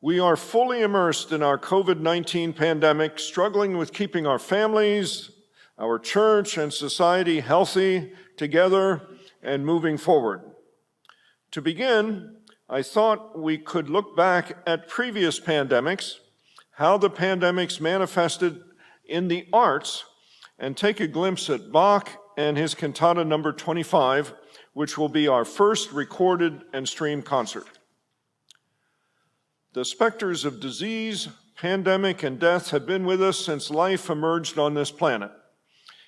We are fully immersed in our COVID-19 pandemic, struggling with keeping our families, our church, and society healthy, together, and moving forward. To begin, I thought we could look back at previous pandemics, how the pandemics manifested in the arts, and take a glimpse at Bach and his cantata number 25, which will be our first recorded and streamed concert. The specters of disease, pandemic, and death have been with us since life emerged on this planet.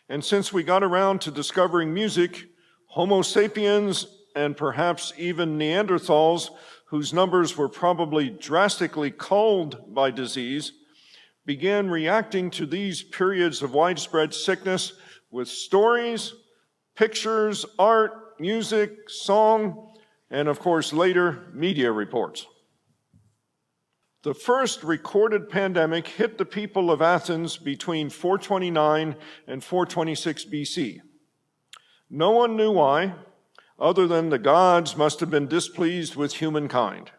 And since we got around to discovering music, Homo sapiens, and perhaps even Neanderthals, whose numbers were probably drastically culled by disease, began reacting to these periods of widespread sickness with stories, pictures, art, music, song, and of course later, media reports. The first recorded pandemic hit the people of Athens between 429 and 426 BC. No one knew why, other than the gods must have been displeased with humankind.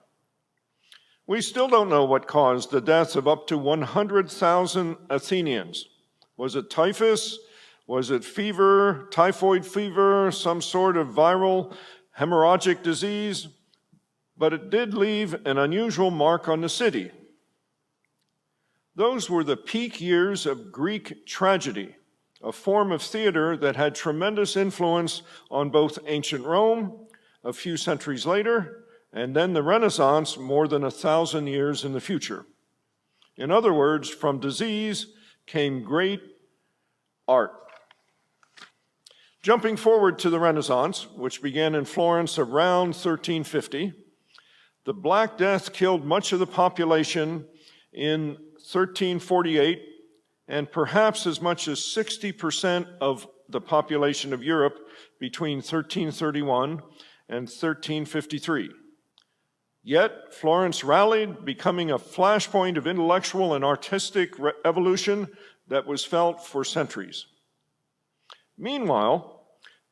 We still don't know what caused the death of up to 100,000 Athenians. Was it typhus? Was it fever, typhoid fever, some sort of viral hemorrhagic disease? But it did leave an unusual mark on the city. Those were the peak years of Greek tragedy, a form of theater that had tremendous influence on both ancient Rome a few centuries later, and then the Renaissance more than 1,000 years in the future. In other words, from disease came great art. Jumping forward to the Renaissance, which began in Florence around 1350, the Black Death killed much of the population in 1348, and perhaps as much as 60% of the population of Europe between 1331 and 1353. Yet, Florence rallied, becoming a flashpoint of intellectual and artistic evolution that was felt for centuries. Meanwhile,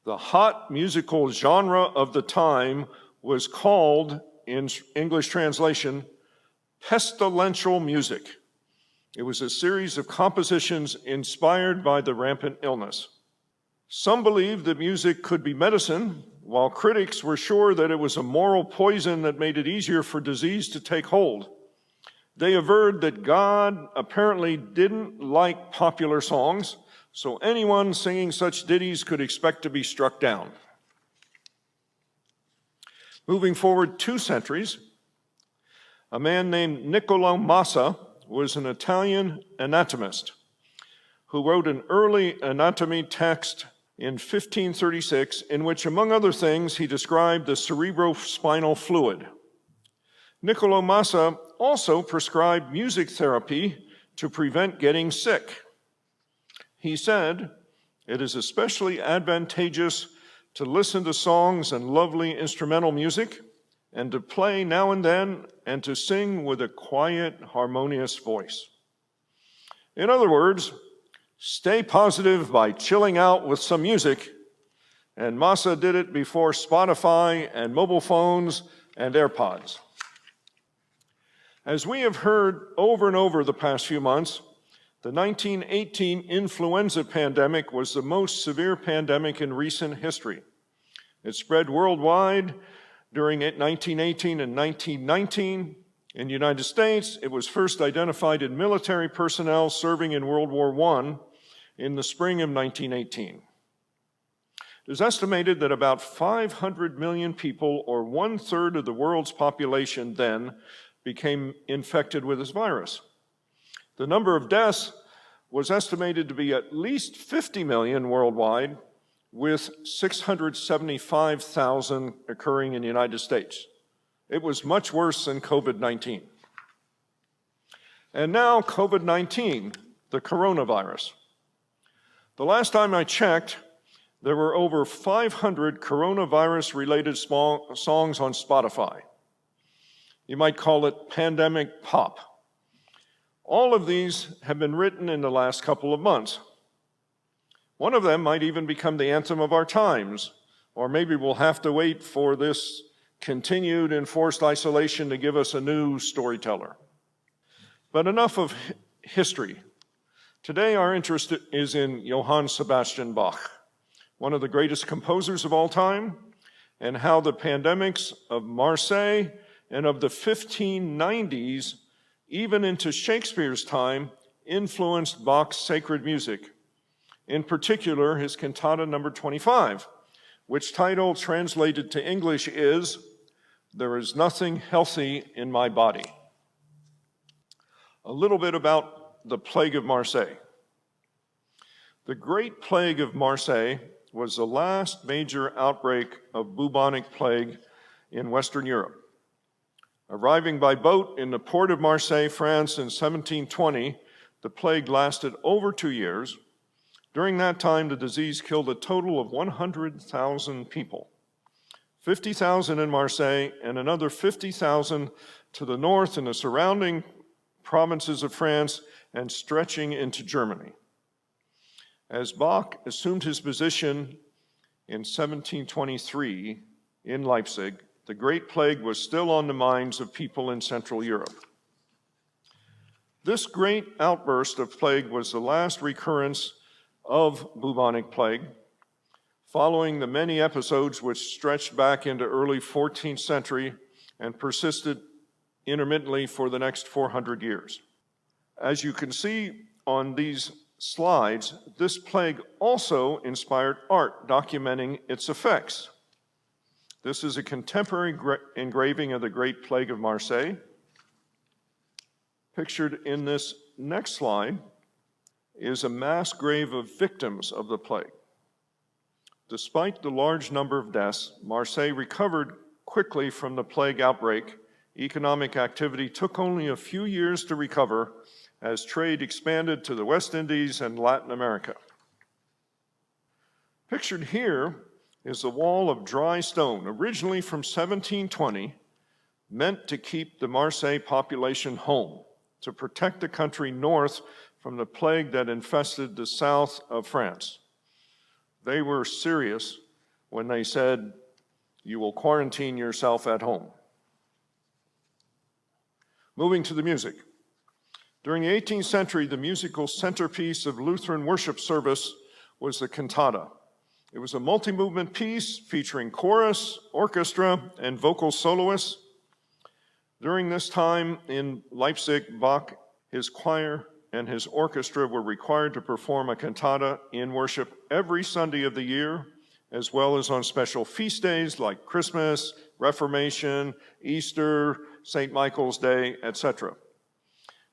the hot musical genre of the time was called, in English translation, pestilential music. It was a series of compositions inspired by the rampant illness. Some believed that music could be medicine, while critics were sure that it was a moral poison that made it easier for disease to take hold. They averred that God apparently didn't like popular songs, so anyone singing such ditties could expect to be struck down. Moving forward 2 centuries, a man named Niccolò Massa was an Italian anatomist who wrote an early anatomy text in 1536 in which, among other things, he described the cerebrospinal fluid. Niccolò Massa also prescribed music therapy to prevent getting sick. He said, "It is especially advantageous to listen to songs and lovely instrumental music, and to play now and then, and to sing with a quiet, harmonious voice." In other words, stay positive by chilling out with some music, and Massa did it before Spotify and mobile phones and AirPods. As we have heard over and over the past few months, the 1918 influenza pandemic was the most severe pandemic in recent history. It spread worldwide during 1918 and 1919. In the United States, it was first identified in military personnel serving in World War I in the spring of 1918. It is estimated that about 500 million people, or 1/3 of the world's population then, became infected with this virus. The number of deaths was estimated to be at least 50 million worldwide, with 675,000 occurring in the United States. It was much worse than COVID-19. And now COVID-19, the coronavirus. The last time I checked, there were over 500 coronavirus-related songs on Spotify. You might call it pandemic pop. All of these have been written in the last couple of months. One of them might even become the anthem of our times, or maybe we'll have to wait for this continued in forced isolation to give us a new storyteller. But enough of history. Today our interest is in Johann Sebastian Bach, one of the greatest composers of all time, and how the pandemics of Marseille and of the 1590s, even into Shakespeare's time, influenced Bach's sacred music. In particular, his cantata number 25, which title translated to English is, "There is Nothing Healthy in My Body." A little bit about the Plague of Marseille. The Great Plague of Marseille was the last major outbreak of bubonic plague in Western Europe. Arriving by boat in the port of Marseille, France in 1720, the plague lasted over 2 years. During that time, the disease killed a total of 100,000 people, 50,000 in Marseille and another 50,000 to the north in the surrounding provinces of France and stretching into Germany. As Bach assumed his position in 1723 in Leipzig, the Great Plague was still on the minds of people in Central Europe. This great outburst of plague was the last recurrence of bubonic plague, following the many episodes which stretched back into early 14th century and persisted intermittently for the next 400 years. As you can see on these slides, this plague also inspired art documenting its effects. This is a contemporary engraving of the Great Plague of Marseille. Pictured in this next slide is a mass grave of victims of the plague. Despite the large number of deaths, Marseille recovered quickly from the plague outbreak. Economic activity took only a few years to recover as trade expanded to the West Indies and Latin America. Pictured here is a wall of dry stone, originally from 1720, meant to keep the Marseille population home, to protect the country north from the plague that infested the south of France. They were serious when they said, "You will quarantine yourself at home." Moving to the music. During the 18th century, the musical centerpiece of Lutheran worship service was the cantata. It was a multi-movement piece featuring chorus, orchestra, and vocal soloists. During this time in Leipzig, Bach, his choir, and his orchestra were required to perform a cantata in worship every Sunday of the year, as well as on special feast days like Christmas, Reformation, Easter, St. Michael's Day, etc.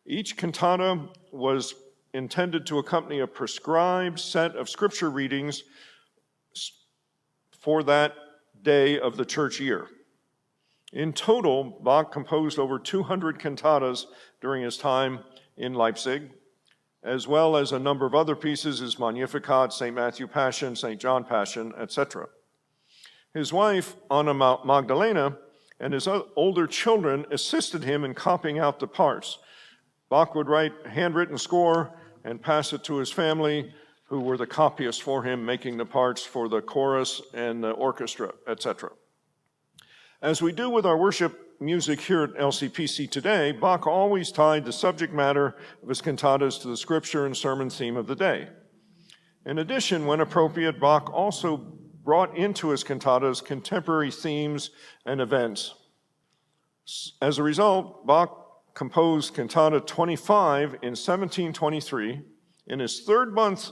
Each cantata was intended to accompany a prescribed set of scripture readings for that day of the church year. In total, Bach composed over 200 cantatas during his time in Leipzig, as well as a number of other pieces, his Magnificat, St. Matthew Passion, St. John Passion, etc. His wife, Anna Magdalena, and his older children assisted him in copying out the parts. Bach would write a handwritten score and pass it to his family, who were the copyists for him, making the parts for the chorus and the orchestra, etc. As we do with our worship music here at LCPC today, Bach always tied the subject matter of his cantatas to the scripture and sermon theme of the day. In addition, when appropriate, Bach also brought into his cantatas contemporary themes and events. As a result, Bach composed Cantata 25 in 1723 in his third month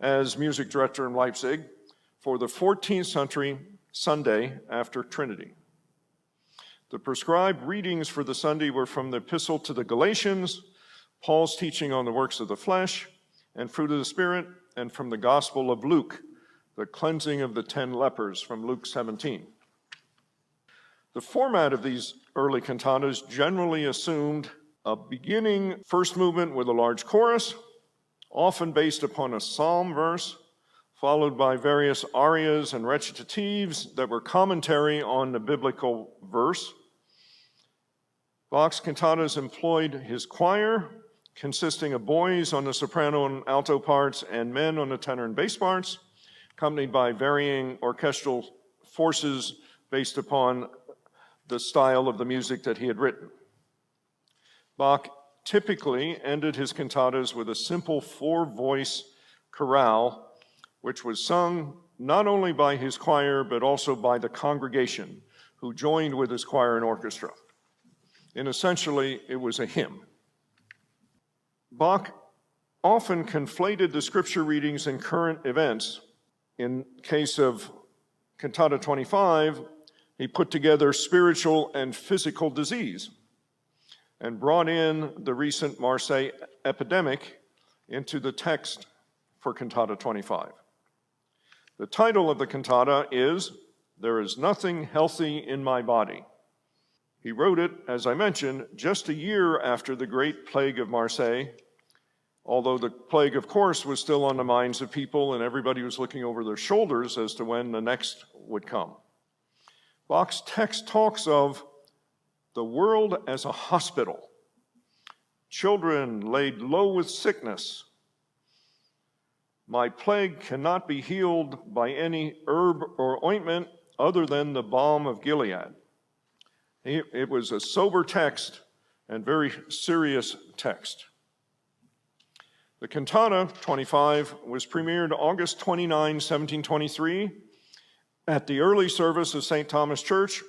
as music director in Leipzig for the 14th century Sunday after Trinity. The prescribed readings for the Sunday were from the Epistle to the Galatians, Paul's teaching on the works of the flesh and fruit of the Spirit, and from the Gospel of Luke, the cleansing of the 10 lepers from Luke 17. The format of these early cantatas generally assumed a beginning first movement with a large chorus, often based upon a psalm verse, followed by various arias and recitatives that were commentary on the biblical verse. Bach's cantatas employed his choir, consisting of boys on the soprano and alto parts and men on the tenor and bass parts, accompanied by varying orchestral forces based upon the style of the music that he had written. Bach typically ended his cantatas with a simple four-voice chorale, which was sung not only by his choir, but also by the congregation, who joined with his choir and orchestra. And essentially, it was a hymn. Bach often conflated the scripture readings and current events. In case of Cantata 25, he put together spiritual and physical disease and brought in the recent Marseille epidemic into the text for Cantata 25. The title of the cantata is "There is Nothing Healthy in My Body." He wrote it, as I mentioned, just a year after the Great Plague of Marseille, although the plague, of course, was still on the minds of people and everybody was looking over their shoulders as to when the next would come. Bach's text talks of the world as a hospital, children laid low with sickness. My plague cannot be healed by any herb or ointment other than the balm of Gilead. It was a sober text and very serious text. The Cantata 25 was premiered August 29, 1723, at the early service of St. Thomas Church,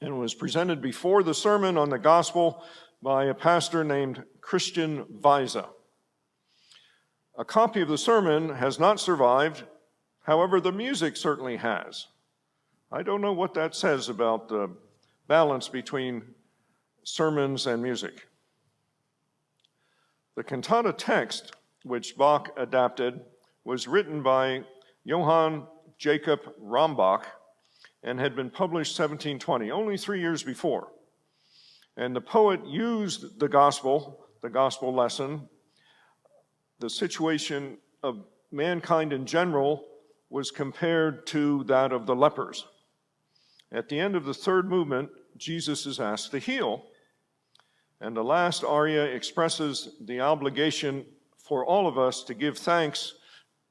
and was presented before the sermon on the gospel by a pastor named Christian Weise. A copy of the sermon has not survived, however, the music certainly has. I don't know what that says about the balance between sermons and music. The cantata text, which Bach adapted, was written by Johann Jacob Rambach and had been published 1720, only 3 years before. And the poet used the gospel lesson. The situation of mankind in general was compared to that of the lepers. At the end of the third movement, Jesus is asked to heal. And the last aria expresses the obligation for all of us to give thanks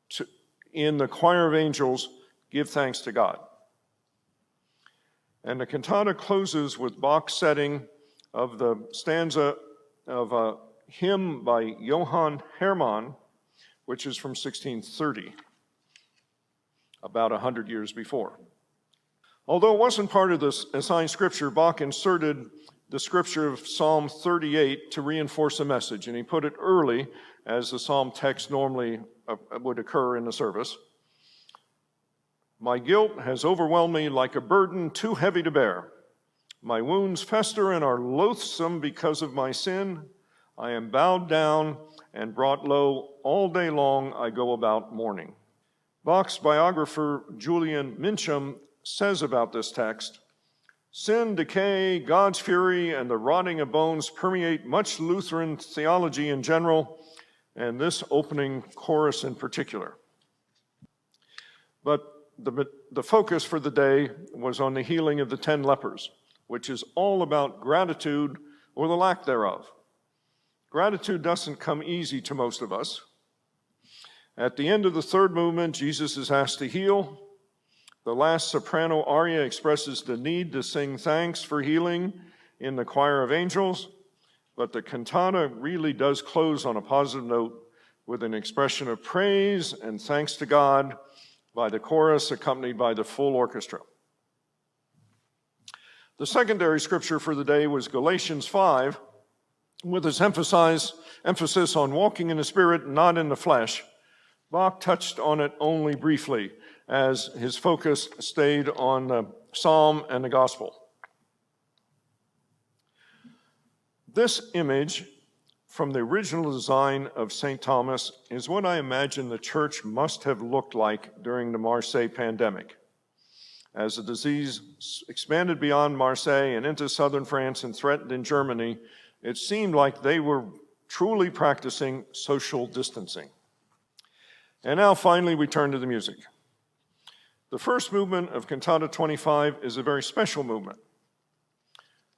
to, in the choir of angels, give thanks to God. And the cantata closes with Bach's setting of the stanza of a hymn by Johann Hermann, which is from 1630, about 100 years before. Although it wasn't part of the assigned scripture, Bach inserted the scripture of Psalm 38 to reinforce a message, and he put it early, as the psalm text normally would occur in the service. My guilt has overwhelmed me like a burden too heavy to bear. My wounds fester and are loathsome because of my sin. I am bowed down and brought low. All day long I go about mourning. Bach's biographer, Julian Mincham, says about this text, sin, decay, God's fury, and the rotting of bones permeate much Lutheran theology in general, and this opening chorus in particular. But the focus for the day was on the healing of the 10 lepers, which is all about gratitude or the lack thereof. Gratitude doesn't come easy to most of us. At the end of the third movement, Jesus is asked to heal. The last soprano aria expresses the need to sing thanks for healing in the choir of angels, but the cantata really does close on a positive note with an expression of praise and thanks to God by the chorus accompanied by the full orchestra. The secondary scripture for the day was Galatians 5, with its emphasis on walking in the Spirit, not in the flesh. Bach touched on it only briefly, as his focus stayed on the psalm and the gospel. This image from the original design of St. Thomas is what I imagine the church must have looked like during the Marseille pandemic. As the disease expanded beyond Marseille and into southern France and threatened in Germany, it seemed like they were truly practicing social distancing. And now finally we turn to the music. The first movement of Cantata 25 is a very special movement.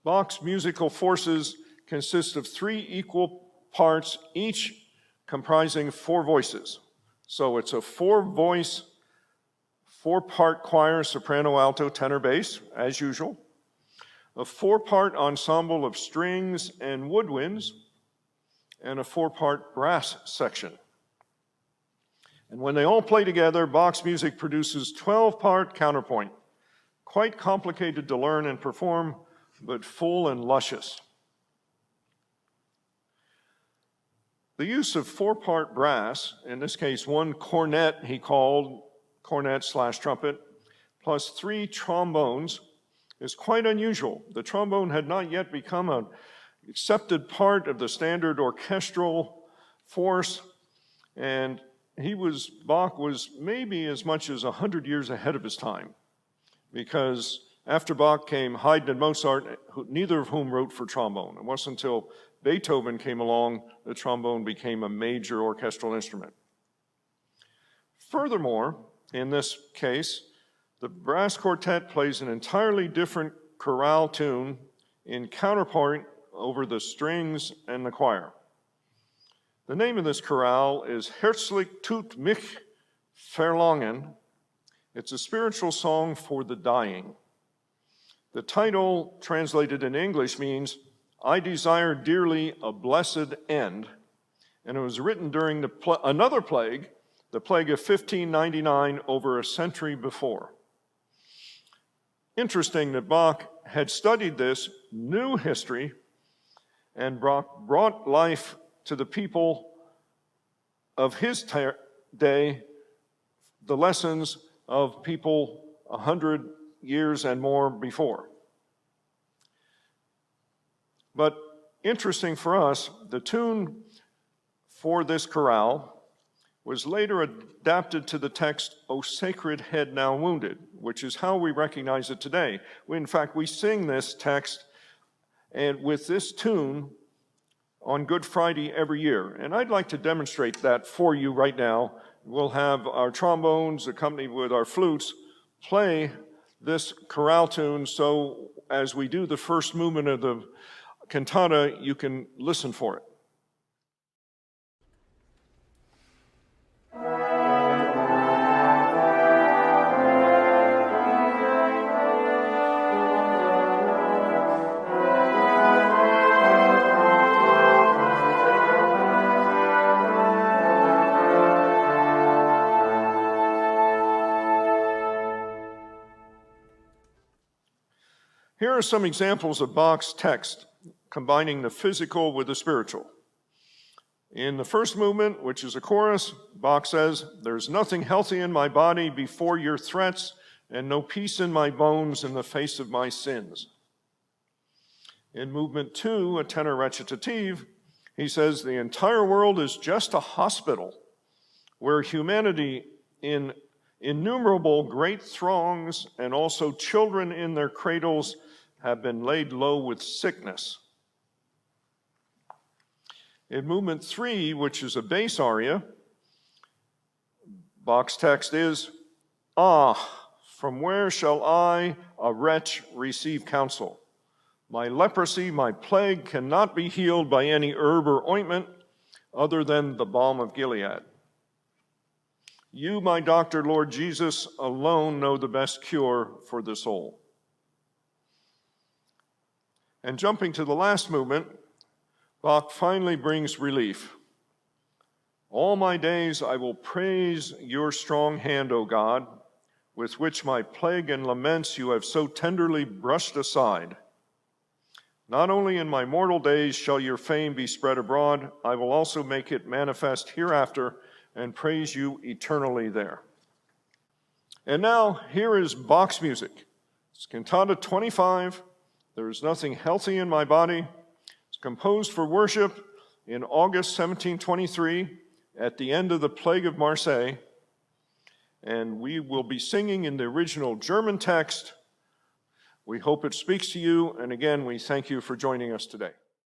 Bach's musical forces consist of 3 equal parts, each comprising 4 voices. So it's a 4-voice, 4-part choir, soprano, alto, tenor, bass, as usual. a 4-part ensemble of strings and woodwinds, and a 4-part brass section. And when they all play together, Bach's music produces 12-part counterpoint, quite complicated to learn and perform, but full and luscious. The use of 4-part brass, in this case 1 cornet he called, cornet/trumpet, plus 3 trombones, is quite unusual. The trombone had not yet become an accepted part of the standard orchestral force, and Bach was maybe as much as 100 years ahead of his time, because after Bach came Haydn and Mozart, neither of whom wrote for trombone. It wasn't until Beethoven came along the trombone became a major orchestral instrument. Furthermore, in this case, the brass quartet plays an entirely different chorale tune in counterpoint over the strings and the choir. The name of this chorale is Herzlich tut mich verlangen. It's a spiritual song for the dying. The title, translated in English, means I desire dearly a blessed end, and it was written during another plague, the plague of 1599, over a century before. Interesting that Bach had studied this, knew history, and brought life to the people of his day, the lessons of people 100 years and more before. But interesting for us, the tune for this chorale was later adapted to the text, O Sacred Head Now Wounded, which is how we recognize it today. In fact, we sing this text and with this tune on Good Friday every year. And I'd like to demonstrate that for you right now. We'll have our trombones accompanied with our flutes play this chorale tune, so as we do the first movement of the cantata, you can listen for it. Here are some examples of Bach's text, combining the physical with the spiritual. In the first movement, which is a chorus, Bach says, "There's nothing healthy in my body before your threats, and no peace in my bones in the face of my sins." In movement 2, a tenor recitative, he says, "The entire world is just a hospital where humanity in innumerable great throngs and also children in their cradles have been laid low with sickness." In movement 3, which is a bass aria, Bach's text is, "Ah, from where shall I, a wretch, receive counsel? My leprosy, my plague cannot be healed by any herb or ointment other than the balm of Gilead. You, my doctor, Lord Jesus, alone know the best cure for the soul." And jumping to the last movement, Bach finally brings relief. "All my days I will praise your strong hand, O God, with which my plague and laments you have so tenderly brushed aside. Not only in my mortal days shall your fame be spread abroad, I will also make it manifest hereafter and praise you eternally there." And now, here is Bach's music. It's Cantata 25, "There is nothing healthy in my body." It's composed for worship in August 1723 at the end of the Plague of Marseille. And we will be singing in the original German text. We hope it speaks to you, and again, we thank you for joining us today.